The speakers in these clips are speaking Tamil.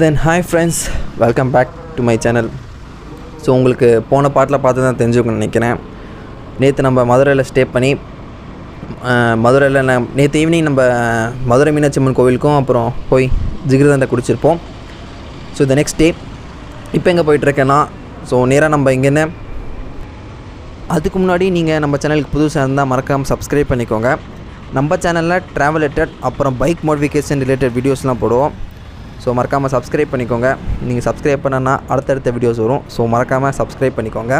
Then hi friends, welcome back to my channel. So உங்களுக்கு போன பாட்டில் பார்த்து தான் தெரிஞ்சுக்கணும்னு நினைக்கிறேன். நேற்று நம்ம மதுரையில் ஸ்டே பண்ணி மதுரையில் நேற்று ஈவினிங் நம்ம மதுரை மீனாட்சி அம்மன் கோவிலுக்கும் அப்புறம் போய் ஜிகிர்தண்டை குடிச்சிருப்போம். ஸோ த நெக்ஸ்ட் டே இப்போ எங்கே போயிட்டுருக்கேன்னா, ஸோ நேராக நம்ம இங்கேன்னு அதுக்கு முன்னாடி நீங்கள் நம்ம சேனலுக்கு புதுசாக இருந்தால் மறக்காமல் சப்ஸ்கிரைப் பண்ணிக்கோங்க. நம்ம சேனலில் ட்ராவல் ரிலேட்டட் அப்புறம் பைக் மாடிஃபிகேஷன் ரிலேட்டட் வீடியோஸ்லாம் போடுவோம். ஸோ மறக்காமல் சப்ஸ்கிரைப் பண்ணிக்கோங்க. நீங்கள் சப்ஸ்கிரைப் பண்ணனா அடுத்தடுத்த வீடியோஸ் வரும். ஸோ மறக்காமல் சப்ஸ்கிரைப் பண்ணிக்கோங்க.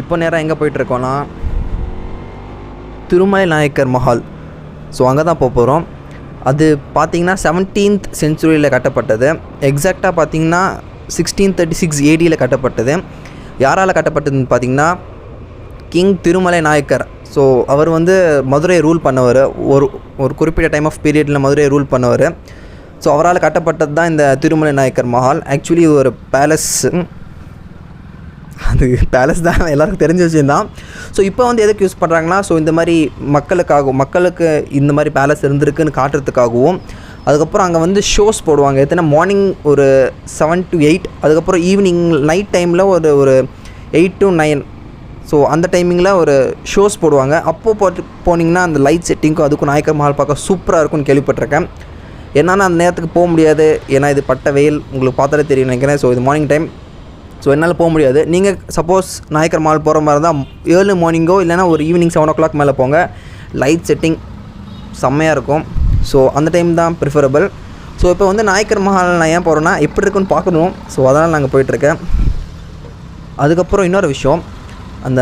இப்போ நேராக எங்கே போயிட்டுருக்கோன்னா திருமலை நாயக்கர் மஹால். ஸோ அங்கே தான் போகிறோம். அது பார்த்திங்கன்னா 17th சென்ச்சுரியில் கட்டப்பட்டது. எக்ஸாக்டாக பார்த்திங்கன்னா 1636 ADயில் கட்டப்பட்டது. யாரால் கட்டப்பட்டதுன்னு பார்த்திங்கன்னா கிங் திருமலை நாயக்கர். ஸோ அவர் வந்து மதுரையை ரூல் பண்ணவர். ஒரு குறிப்பிட்ட டைம் ஆஃப் பீரியடில் மதுரையை ரூல் பண்ணவர். ஸோ அவரால் கட்டப்பட்டது தான் இந்த திருமலை நாயக்கர் மஹால். ஆக்சுவலி இது ஒரு பேலஸ். அது பேலஸ் தான், எல்லாருக்கும் தெரிஞ்ச விஷயம் தான். ஸோ இப்போ வந்து எதுக்கு யூஸ் பண்ணுறாங்கன்னா, ஸோ இந்த மாதிரி மக்களுக்கு இந்த மாதிரி பேலஸ் இருந்திருக்குன்னு காட்டுறதுக்காகவும், அதுக்கப்புறம் அங்கே வந்து ஷோஸ் போடுவாங்க. எத்தனை மார்னிங் ஒரு 7 to 8, அதுக்கப்புறம் ஈவினிங் நைட் டைமில் ஒரு 8 to 9. ஸோ அந்த டைமிங்கில் ஒரு ஷோஸ் போடுவாங்க. அப்போது போனீங்கன்னா அந்த லைட் செட்டிங்க்கும் அதுக்கும் நாயக்கர் மஹால் பார்க்க சூப்பராக இருக்கும்னு கேள்விப்பட்டிருக்கேன். என்னன்னா அந்த நேரத்துக்கு போக முடியாது, ஏன்னா இது பட்ட வெயில் உங்களுக்கு பார்த்தாலே தெரியும் நினைக்கிறேன். ஸோ இது மார்னிங் டைம். ஸோ என்னால் போக முடியாது. நீங்கள் சப்போஸ் நாயக்கர் மஹால் போகிற மாதிரி தான் ஏர்லி மார்னிங்கோ இல்லைனா ஒரு ஈவினிங் 7 o'clock மேலே போங்க. லைட் செட்டிங் செம்மையாக இருக்கும். ஸோ அந்த டைம் தான் ப்ரிஃபரபிள். ஸோ இப்போ வந்து நாயக்கர் மஹால் நான் ஏன் போகிறேன்னா எப்படி இருக்குன்னு பார்க்கணும். ஸோ அதனால் நாங்கள் போயிட்டுருக்கேன். அதுக்கப்புறம் இன்னொரு விஷயம், அந்த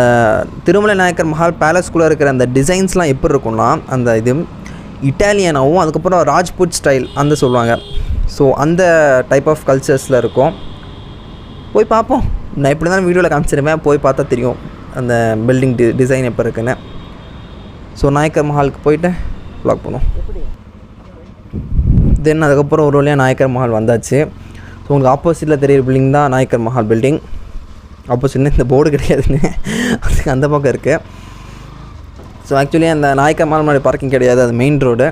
திருமலை நாயக்கர் மஹால் பேலஸ்குள்ளே இருக்கிற அந்த டிசைன்ஸ்லாம் எப்படி இருக்குன்னா, அந்த இது இட்டாலியனாகவும் அதுக்கப்புறம் ராஜ்புட் ஸ்டைல் அந்த சொல்லுவாங்க. ஸோ அந்த டைப் ஆஃப் கல்ச்சர்ஸில் இருக்கும். போய் பார்ப்போம். நான் எப்படி தான் வீடியோவில் காமிச்சிருவேன், போய் பார்த்தா தெரியும் அந்த பில்டிங் டிசைன் எப்போ இருக்குன்னு. ஸோ நாயக்கர் மஹாலுக்கு போயிட்டு வ்ளாக் பண்ணுவோம். தென் அதுக்கப்புறம் ஒரு வழியாக நாயக்கர் மஹால் வந்தாச்சு. ஸோ உங்களுக்கு ஆப்போசிட்டில் தெரியிற பில்டிங் தான் நாயக்கர் மஹால் பில்டிங். ஆப்போசிட்னு இந்த போர்டு கிடையாதுன்னு அதுக்கு அந்த பக்கம் இருக்குது. ஸோ ஆக்சுவலி அந்த நாயக்கர் மஹால் மாதிரி பார்க்கிங் கிடையாது, அது மெயின் ரோடு.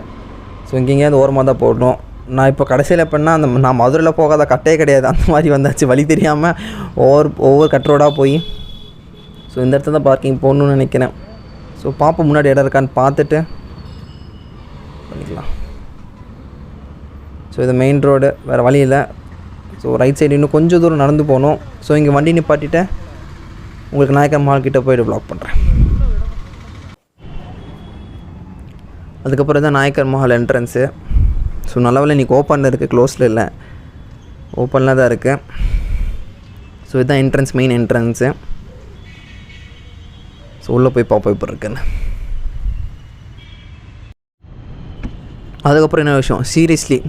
ஸோ இங்கேயாவது ஓரமாக தான் போடணும். நான் இப்போ கடைசியில் எப்படின்னா நான் மதுரையில் போகாத கட்டே கிடையாது, அந்த மாதிரி வந்தாச்சு. வழி தெரியாமல் ஒவ்வொரு கட் ரோடாக போய் ஸோ இந்த இடத்துல தான் பார்க்கிங் போடணுன்னு நினைக்கிறேன். ஸோ பார்ப்போம் முன்னாடி இடம் இருக்கான்னு பார்த்துட்டு பண்ணிக்கலாம். ஸோ இது மெயின் ரோடு, வேறு வழி இல்லை. ஸோ ரைட் சைடு இன்னும் கொஞ்சம் தூரம் நடந்து போகணும். ஸோ இங்கே வண்டி நிப்பாட்டிட்டு உங்களுக்கு நாயக்கர் மஹால் கிட்டே போய்ட்டு வ்ளாக் பண்ணுறேன். அதுக்கப்புறம் தான் நாயக்கர் மஹால் என்ட்ரன்ஸு. ஸோ நல்லவேளை இன்றைக்கி ஓப்பனில் இருக்குது, க்ளோஸில் இல்லை, ஓப்பனில் தான் இருக்குது. ஸோ இதுதான் என்ட்ரன்ஸ், மெயின் என்ட்ரன்ஸு. ஸோ உள்ளே போய் பார்ப்போம் இப்போ இருக்குன்னு. அதுக்கப்புறம் என்ன விஷயம், சீரியஸ்லி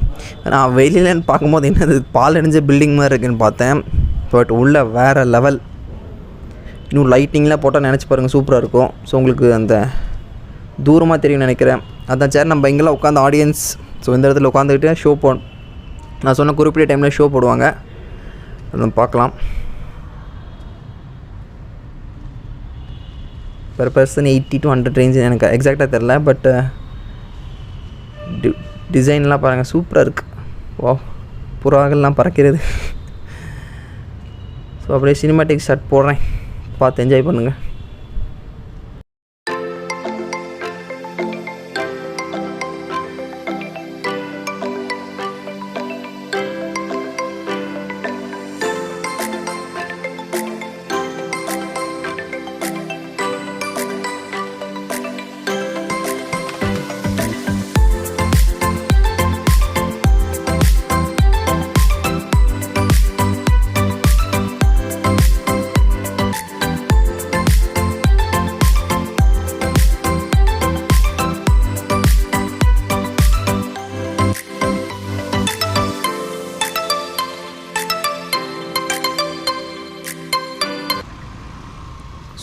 நான் வெளியிலன்னு பார்க்கும்போது என்னது பால் அடைஞ்ச பில்டிங் மாதிரி இருக்குதுன்னு பார்த்தேன். பட் உள்ளே வேறு லெவல். இன்னும் லைட்டிங்லாம் போட்டால் நினச்சி பாருங்கள், சூப்பராக இருக்கும். ஸோ உங்களுக்கு அந்த தூரமாக தெரியும்னு நினைக்கிறேன். அதான் சார் நம்ம இங்கெல்லாம் உட்காந்து ஆடியன்ஸ், ஸோ இந்த இடத்துல உட்காந்துக்கிட்டு ஷோ நான் சொன்ன குறிப்பிட்ட டைமில் ஷோ போடுவாங்க. அது பார்க்கலாம். பெர் பர்சன் 80 to 100 ரேஞ்ச், எனக்கு எக்ஸாக்டாக தெரில. பட் டிசைன்லாம் பாருங்கள், சூப்பராக இருக்குது. வா, புறாக்கள்லாம் பறக்கிறது. ஸோ அப்படியே சினிமாட்டிக் ஷாட் போடுறேன், பார்த்து என்ஜாய் பண்ணுங்கள்.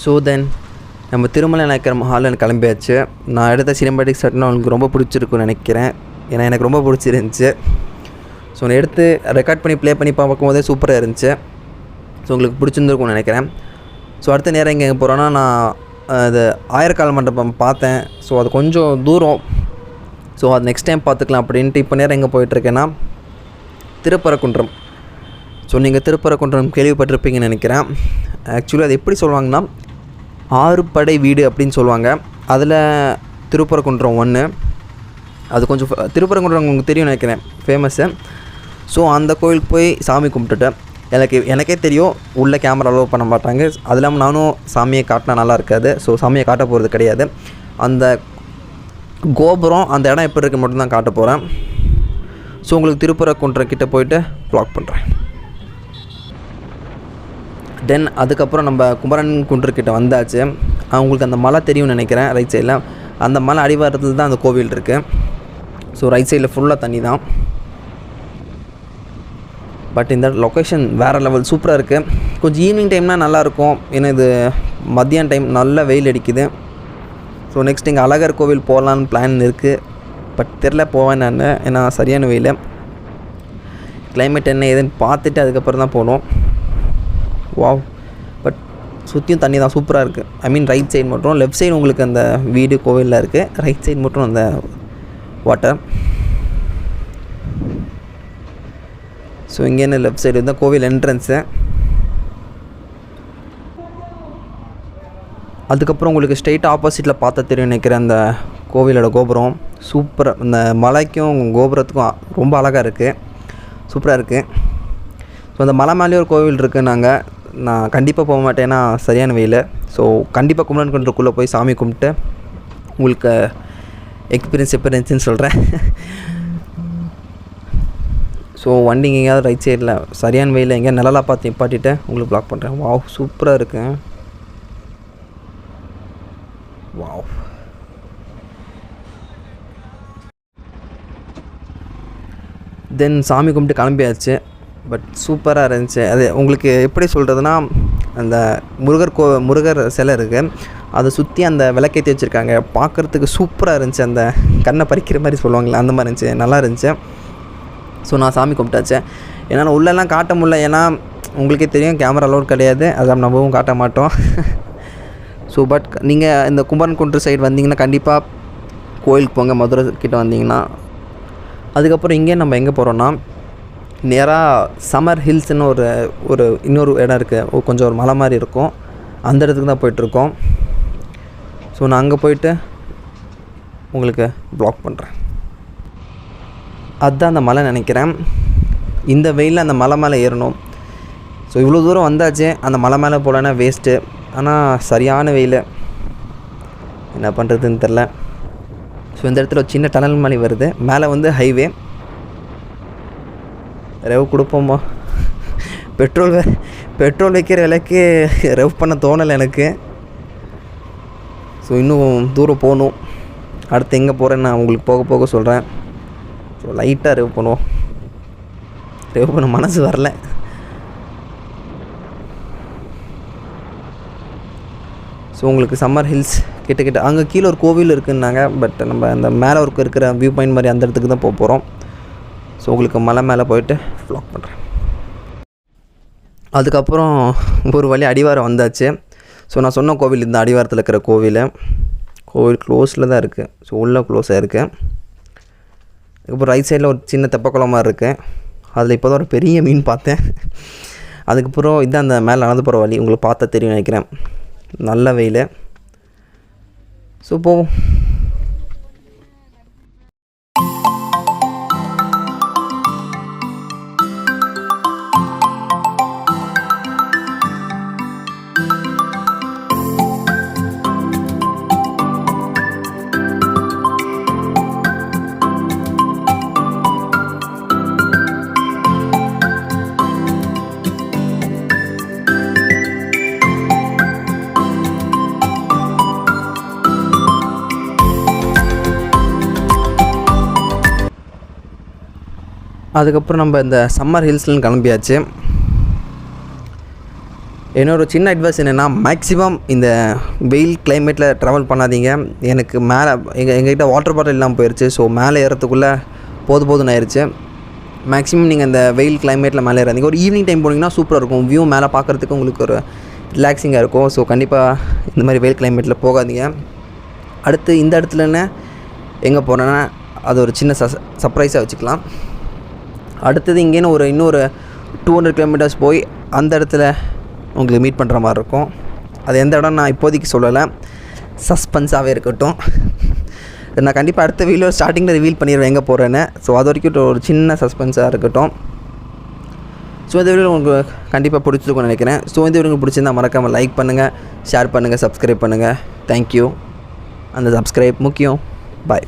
ஸோ தென் நம்ம திருமலை நாயக்கர் மஹால் கிளம்பியாச்சு. நான் எடுத்த சினிமாட்டிக் ஷாட்னா உங்களுக்கு ரொம்ப பிடிச்சிருக்குன்னு நினைக்கிறேன், ஏன்னா எனக்கு ரொம்ப பிடிச்சிருந்துச்சி. ஸோ நான் எடுத்து ரெக்கார்ட் பண்ணி ப்ளே பண்ணி பார்க்கும்போதே சூப்பராக இருந்துச்சு. ஸோ உங்களுக்கு பிடிச்சிருந்துருக்கும்னு நினைக்கிறேன். ஸோ அடுத்த நேரம் எங்கே போகிறோன்னா, நான் அது ஆயிரக்கால் மண்டபம் பார்த்தேன். ஸோ அது கொஞ்சம் தூரம். ஸோ அது நெக்ஸ்ட் டைம் பார்த்துக்கலாம் அப்படின்ட்டு இப்போ நேரம் எங்கே போயிட்டுருக்கேன்னா திருப்பரங்குன்றம். ஸோ நீங்கள் திருப்பரங்குன்றம் கேள்விப்பட்டிருப்பீங்கன்னு நினைக்கிறேன். ஆக்சுவலி அது எப்படி சொல்லுவாங்கன்னா 6 படை வீடு அப்படின்னு சொல்லுவாங்க. அதில் திருப்பரங்குன்றம் ஒன்று. அது கொஞ்சம் திருப்பரங்குன்றம் உங்களுக்கு தெரியும் நினைக்கிறேன், ஃபேமஸ்ஸு. ஸோ அந்த கோயிலுக்கு போய் சாமி கும்பிட்டுட்டேன். எனக்கே தெரியும் உள்ளே கேமரா அலோவ் பண்ண மாட்டாங்க. அது இல்லாமல் நானும் சாமியை காட்டினா நல்லா இருக்காது. ஸோ சாமியை காட்ட போகிறது கிடையாது. அந்த கோபுரம் அந்த இடம் எப்படி இருக்கு மட்டும்தான் காட்ட போகிறேன். ஸோ உங்களுக்கு திருப்பரங்குன்றம் கிட்டே போயிட்டு வ்ளாக் பண்ணுறேன். தென் அதுக்கப்புறம் நம்ம குமரன் குன்றுக்கிட்ட வந்தாச்சு. உங்களுக்கு அந்த மலை தெரியும்னு நினைக்கிறேன், ரைட் சைடில். அந்த மலை அடிவாரத்தில் தான் அந்த கோவில் இருக்குது. ஸோ ரைட் சைடில் ஃபுல்லாக தண்ணி தான். பட் இந்த லொக்கேஷன் வேறு லெவல் சூப்பராக இருக்குது. கொஞ்சம் ஈவினிங் டைம்னால் நல்லாயிருக்கும். ஏன்னா இது மத்தியான டைம் நல்ல வெயில் அடிக்குது. ஸோ நெக்ஸ்ட் இங்கே அழகர் கோவில் போகலான்னு பிளான் இருக்குது. பட் தெரில போவேன் நான், ஏன்னா சரியான வெயில். கிளைமேட் என்ன ஏதுன்னு பார்த்துட்டு அதுக்கப்புறம் தான் போகணும். வாவ், பட் சுற்றியும் தண்ணி தான், சூப்பராக இருக்குது. ஐ மீன் ரைட் சைடு மட்டும், லெஃப்ட் சைடு உங்களுக்கு அந்த வீடு கோவிலில் இருக்குது, ரைட் சைடு மட்டும் அந்த வாட்டர். ஸோ இங்கேருந்து லெஃப்ட் சைடு இருந்தால் கோவில் என்ட்ரன்ஸு. அதுக்கப்புறம் உங்களுக்கு ஸ்ட்ரெயிட் ஆப்போசிட்டில் பார்த்தா தெரியும் நினைக்கிறேன் அந்த கோவிலோட கோபுரம். சூப்பராக, இந்த மலைக்கும் கோபுரத்துக்கும் ரொம்ப அழகாக இருக்குது, சூப்பராக இருக்குது. ஸோ அந்த மலை மேலேயே ஒரு கோவில் இருக்குது. நான் கண்டிப்பாக போக மாட்டேன், ஏன்னா சரியான வெயில். ஸோ கண்டிப்பாக குமரன் குன்றுக்குள்ளே போய் சாமி கும்பிட்டு உங்களுக்கு எக்ஸ்பீரியன்ஸ்னு சொல்கிறேன். ஸோ வண்டி எங்கேயாவது ரைட் சைடில் சரியான வெயில் எங்கேயா நிழலாக பார்த்து நிப்பாட்டிட்டு உங்களுக்கு ப்ளாக் பண்ணுறேன். வாவ், சூப்பராக இருக்கு. வாவ், தென் சாமி கும்பிட்டு கிளம்பியாச்சு. பட் சூப்பராக இருந்துச்சு. அது உங்களுக்கு எப்படி சொல்கிறதுனா, அந்த முருகர் சிலை இருக்குது, அதை சுற்றி அந்த விளக்கேற்றி வச்சுருக்காங்க. பார்க்குறதுக்கு சூப்பராக இருந்துச்சு. அந்த கண்ணை பறிக்கிற மாதிரி சொல்லுவாங்களே, அந்த மாதிரி இருந்துச்சு, நல்லா இருந்துச்சு. ஸோ நான் சாமி கும்பிட்டாச்சேன். என்னால் உள்ளெல்லாம் காட்ட முடியல, ஏன்னா உங்களுக்கே தெரியும் கேமரா அலோட் கிடையாது, அதான் நம்மவும் காட்ட மாட்டோம். ஸோ பட் நீங்கள் இந்த குமரன் குன்று சைடு வந்தீங்கன்னா கண்டிப்பாக கோயிலுக்கு போங்க, மதுரை கிட்டே வந்தீங்கன்னா. அதுக்கப்புறம் இங்கே நம்ம எங்கே போகிறோன்னா, நேராக சம்மர் ஹில்ஸ்னு ஒரு இன்னொரு இடம் இருக்குது, கொஞ்சம் ஒரு மலை மாதிரி இருக்கும், அந்த இடத்துக்கு தான் போயிட்டுருக்கோம். ஸோ நான் அங்கே போயிட்டு உங்களுக்கு ப்ளாக் பண்ணுறேன். அதுதான் அந்த மலை நினைக்கிறேன். இந்த வெயிலில் அந்த மலை மேலே ஏறணும். ஸோ இவ்வளோ தூரம் வந்தாச்சு, அந்த மலை மேலே போகலன்னா வேஸ்ட்டு. ஆனால் சரியான வெயில், என்ன பண்ணுறதுன்னு தெரில. ஸோ இந்த இடத்துல ஒரு சின்ன டனல் மாதிரி வருது, மேலே வந்து ஹைவே. ரெவ் கொடுப்போமா? பெட்ரோல் வைக்கிற விலைக்கு ரெவ் பண்ண தோணலை எனக்கு. ஸோ இன்னும் தூரம் போகணும். அடுத்து எங்கே போகிறேன்னு நான் உங்களுக்கு போக போக சொல்கிறேன். ஸோ லைட்டாக ரெவ் பண்ணுவோம். ரெவ் பண்ண மனசு வரல. ஸோ உங்களுக்கு சம்மர் ஹில்ஸ் கிட்ட அங்கே கீழே ஒரு கோவில் இருக்குன்னாங்க. பட் நம்ம அந்த மேலே இருக்கிற வியூ பாயிண்ட் மாதிரி அந்த இடத்துக்கு தான் போக போகிறோம். ஸோ உங்களுக்கு மலை மேலே போயிட்டு வ்ளாக் பண்ணுறேன். அதுக்கப்புறம் ஒரு வழி அடிவாரம் வந்தாச்சு. ஸோ நான் சொன்ன கோவில் இந்த அடிவாரத்தில் இருக்கிற கோவில் க்ளோஸில் தான் இருக்குது. ஸோ உள்ளே க்ளோஸாக இருக்குது. அதுக்கப்புறம் ரைட் சைடில் ஒரு சின்ன தெப்பக்குளம் மாதிரி இருக்குது. அதில் இப்போ தான் ஒரு பெரிய மீன் பார்த்தேன். அதுக்கப்புறம் இதுதான் அந்த மேலே நடந்து போகிற வழி, உங்களுக்கு பார்த்தா தெரியும் நினைக்கிறேன். நல்ல வெயில். ஸோ போவோம். அதுக்கப்புறம் நம்ம இந்த சம்மர் ஹில்ஸ்லாம் கிளம்பியாச்சு. என்னோட சின்ன அட்வைஸ் என்னென்னா, மேக்ஸிமம் இந்த வெயில் கிளைமேட்டில் ட்ராவல் பண்ணாதீங்க. எனக்கு மேலே எங்ககிட்ட வாட்டர் பாட்டில் இல்லாமல் போயிடுச்சு. ஸோ மேலே ஏறத்துக்குள்ளே போதும்னு ஆயிடுச்சு. மேக்ஸிமம் நீங்கள் இந்த வெயில் கிளைமேட்டில் மேலே ஏறாதீங்க. ஒரு ஈவினிங் டைம் போனீங்கன்னா சூப்பராக இருக்கும், வியூ மேலே பார்க்குறதுக்கு உங்களுக்கு ஒரு ரிலாக்ஸிங்காக இருக்கும். ஸோ கண்டிப்பாக இந்த மாதிரி வெயில் கிளைமேட்டில் போகாதீங்க. அடுத்து இந்த இடத்துல எங்கே போகிறேன்னா, அது ஒரு சின்ன சர்ப்ரைஸாக வச்சுக்கலாம். அடுத்தது இங்கேன்னு இன்னொரு 200 கிலோமீட்டர்ஸ் போய் அந்த இடத்துல உங்களுக்கு மீட் பண்ணுற மாதிரி இருக்கும். அது எந்த இடம் நான் இப்போதைக்கு சொல்லலை, சஸ்பென்ஸாகவே இருக்கட்டும். நான் கண்டிப்பாக அடுத்த வீடியோ ஸ்டார்டிங்கில் ரிவீல் பண்ணிடுவேன் எங்கே போகிறேன்னு. ஸோ அது வரைக்கும் ஒரு சின்ன சஸ்பென்ஸாக இருக்கட்டும். ஸோ இந்த வீடியோ உங்களுக்கு கண்டிப்பாக பிடிச்சிருக்கும்னு நினைக்கிறேன். ஸோ இந்த வீடியோ உங்களுக்கு பிடிச்சிருந்தா மறக்காமல் லைக் பண்ணுங்கள், ஷேர் பண்ணுங்கள், சப்ஸ்கிரைப் பண்ணுங்கள். தேங்க்யூ. அந்த சப்ஸ்கிரைப் முக்கியம். பாய்.